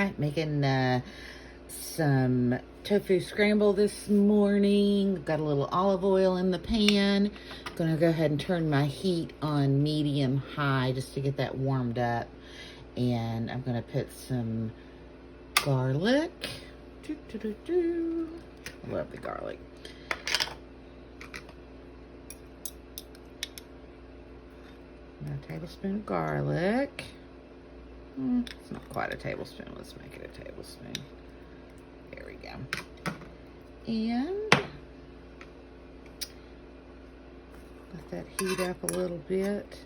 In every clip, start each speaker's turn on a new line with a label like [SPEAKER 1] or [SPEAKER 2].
[SPEAKER 1] Hi, making some tofu scramble this morning. Got a little olive oil in the pan. Gonna go ahead and turn my heat on medium high just to get that warmed up. And I'm gonna put some garlic. I love the garlic. A tablespoon of garlic. It's not quite a tablespoon. Let's make it a tablespoon. There we go. And let that heat up a little bit.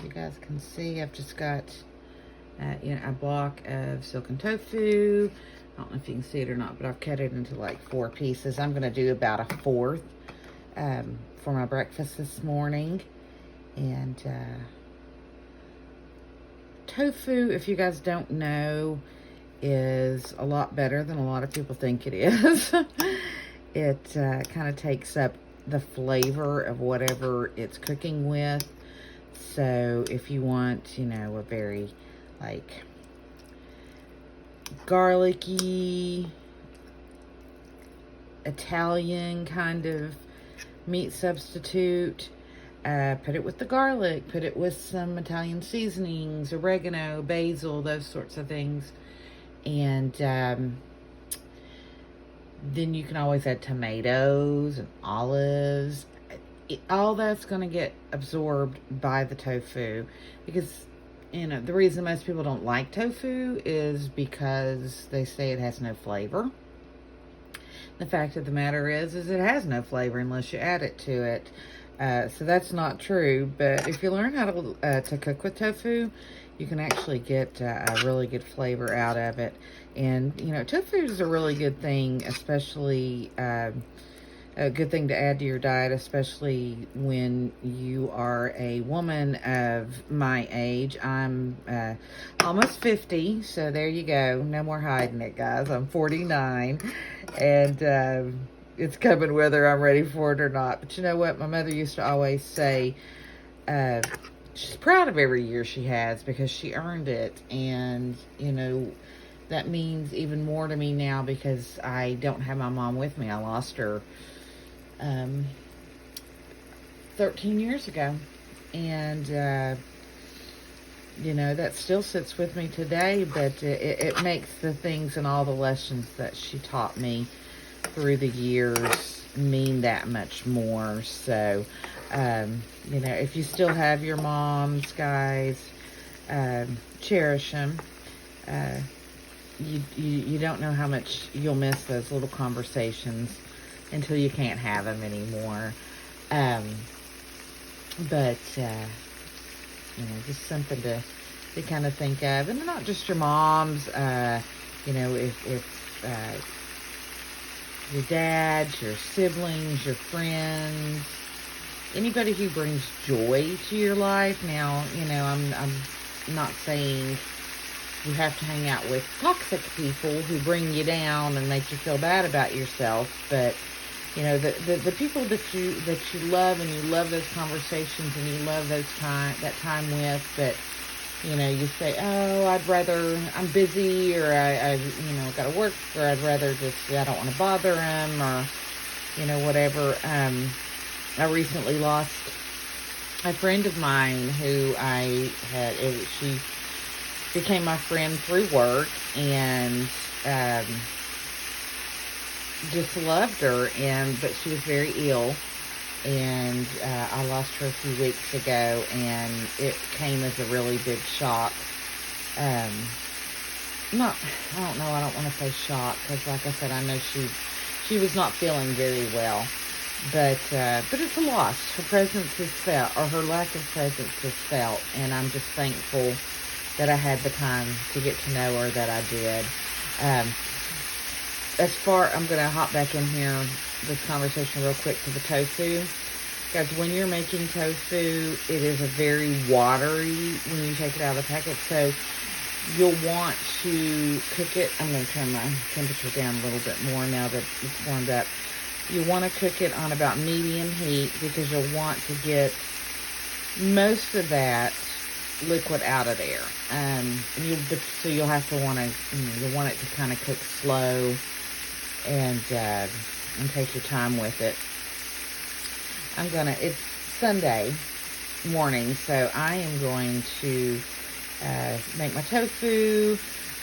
[SPEAKER 1] You guys can see I've just got a block of silken tofu. I don't know if you can see it or not, but I've cut it into like 4 pieces. I'm going to do about a 1/4 for my breakfast this morning. And tofu, if you guys don't know, is a lot better than a lot of people think it is. It kind of takes up the flavor of whatever it's cooking with. So if you want, a very like garlicky Italian kind of meat substitute, put it with the garlic, put it with some Italian seasonings, oregano, basil, those sorts of things. And then you can always add tomatoes and olives. All that's going to get absorbed by the tofu, because the reason most people don't like tofu is because they say it has no flavor. The fact of the matter is it has no flavor unless you add it to it. So that's not true. But if you learn how to cook with tofu, you can actually get a really good flavor out of it. And, tofu is a really good thing, especially a good thing to add to your diet, especially when you are a woman of my age. I'm almost 50, so there you go. No more hiding it, guys. I'm 49, and it's coming whether I'm ready for it or not. But you know what? My mother used to always say she's proud of every year she has because she earned it. And, that means even more to me now because I don't have my mom with me. I lost her 13 years ago. And, that still sits with me today, but it makes the things and all the lessons that she taught me through the years mean that much more. So, if you still have your moms, guys, cherish them. You don't know how much you'll miss those little conversations until you can't have them anymore. But just something to kind of think of. And not just your moms, if your dads, your siblings, your friends, anybody who brings joy to your life. Now, I'm not saying you have to hang out with toxic people who bring you down and make you feel bad about yourself, but the people that you love, and you love those conversations and you love that time with, but you say, oh, I'm busy, or I got to work, or I'd rather I don't want to bother him, or whatever. I recently lost a friend of mine who she became my friend through work, and just loved her, but she was very ill, and I lost her a few weeks ago, and it came as a really big shock. I don't want to say shock, because like I said, I know she was not feeling very well, but it's a loss. Her presence is felt, or her lack of presence is felt, and I'm just thankful that I had the time to get to know her that I did. I'm going to hop back in here, this conversation real quick, to the tofu. Guys, when you're making tofu, it is a very watery when you take it out of the packet. So you'll want to cook it. I'm going to turn my temperature down a little bit more now that it's warmed up. You want to cook it on about medium heat because you'll want to get most of that liquid out of there. So you'll have to you'll want it to kind of cook slow and take your time with it. It's Sunday morning, so I am going to make my tofu.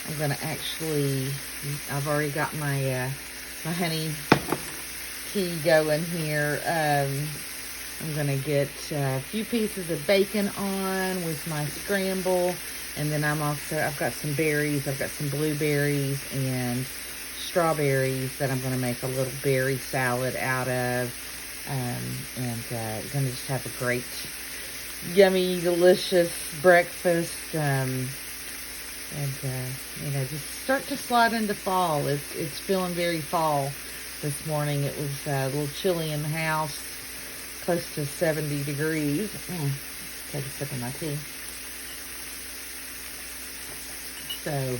[SPEAKER 1] I'm going to I've already got my honey tea going here. I'm going to get a few pieces of bacon on with my scramble. And then I've got some berries. I've got some blueberries and strawberries that I'm going to make a little berry salad out of. And going to just have a great, yummy, delicious breakfast. Just start to slide into fall. It's feeling very fall this morning. It was a little chilly in the house, close to 70 degrees. Take a sip of my tea. So,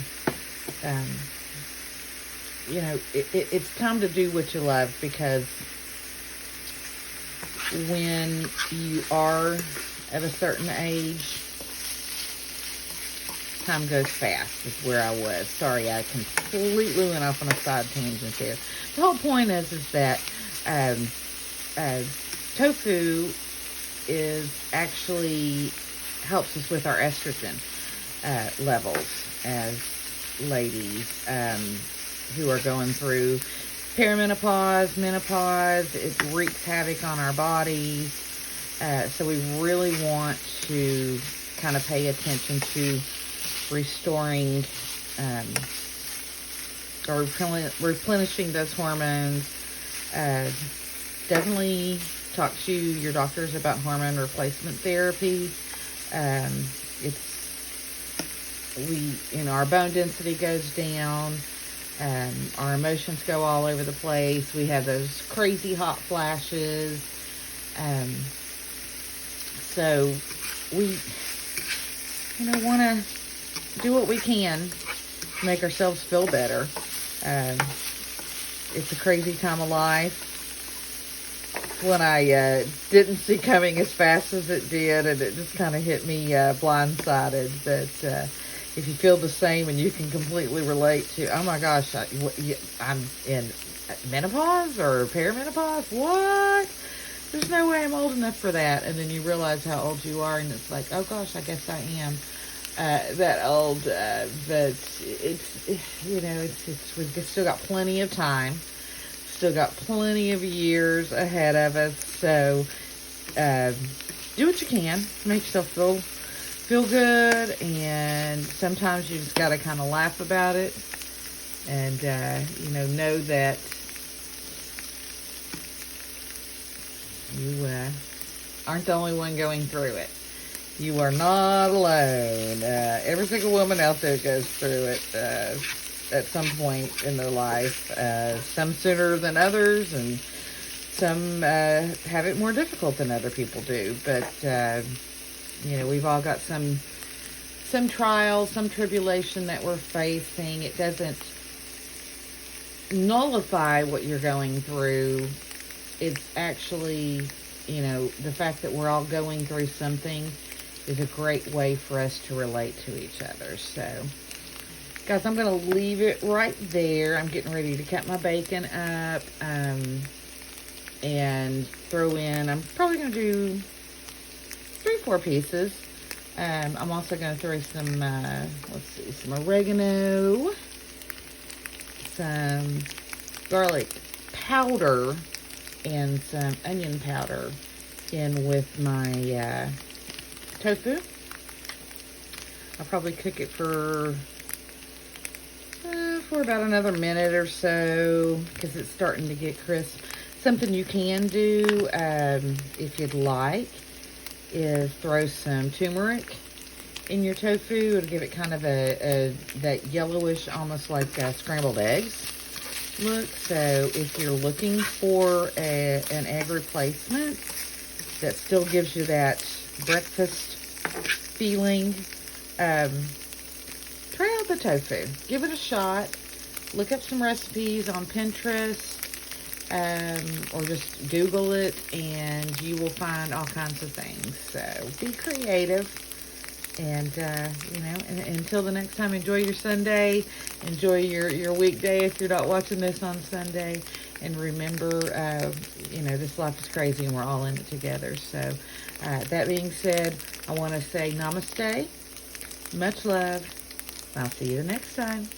[SPEAKER 1] it's time to do what you love, because when you are at a certain age, time goes fast, is where I was. Sorry, I completely went off on a side tangent there. The whole point is that tofu actually helps us with our estrogen levels as ladies who are going through perimenopause, menopause. It wreaks havoc on our bodies. So we really want to kind of pay attention to restoring or replenishing those hormones. Definitely talk to your doctors about hormone replacement therapy. Our bone density goes down. Our emotions go all over the place. We have those crazy hot flashes. So we, want to do what we can to make ourselves feel better. It's a crazy time of life. When I didn't see coming as fast as it did, and it just kind of hit me blindsided. But if you feel the same and you can completely relate to, oh my gosh, I'm in menopause or perimenopause? What? There's no way I'm old enough for that. And then you realize how old you are, and it's like, oh gosh, I guess I am that old. But we've still got plenty of time. Still got plenty of years ahead of us. So do what you can to make yourself feel good, and sometimes you just got to kind of laugh about it, and know that you aren't the only one going through it. You are not alone. Every single woman out there goes through it at some point in their life. Some sooner than others, and some have it more difficult than other people do. But we've all got some trial, some tribulation that we're facing. It doesn't nullify what you're going through. It's actually, the fact that we're all going through something is a great way for us to relate to each other. So, guys, I'm going to leave it right there. I'm getting ready to cut my bacon up and throw in, I'm probably going to do 3-4 pieces. I'm also going to throw some, some oregano, some garlic powder, and some onion powder in with my tofu. I'll probably cook it for about another minute or so, because it's starting to get crisp. Something you can do, if you'd like, is throw some turmeric in your tofu. It'll give it kind of that yellowish, almost like scrambled eggs look. So if you're looking for an egg replacement that still gives you that breakfast feeling, try out the tofu. Give it a shot. Look up some recipes on Pinterest, or just Google it, and you will find all kinds of things. So be creative And, until the next time, enjoy your Sunday. Enjoy your weekday if you're not watching this on Sunday. And remember, this life is crazy and we're all in it together. So, that being said, I want to say namaste, much love. I'll see you the next time.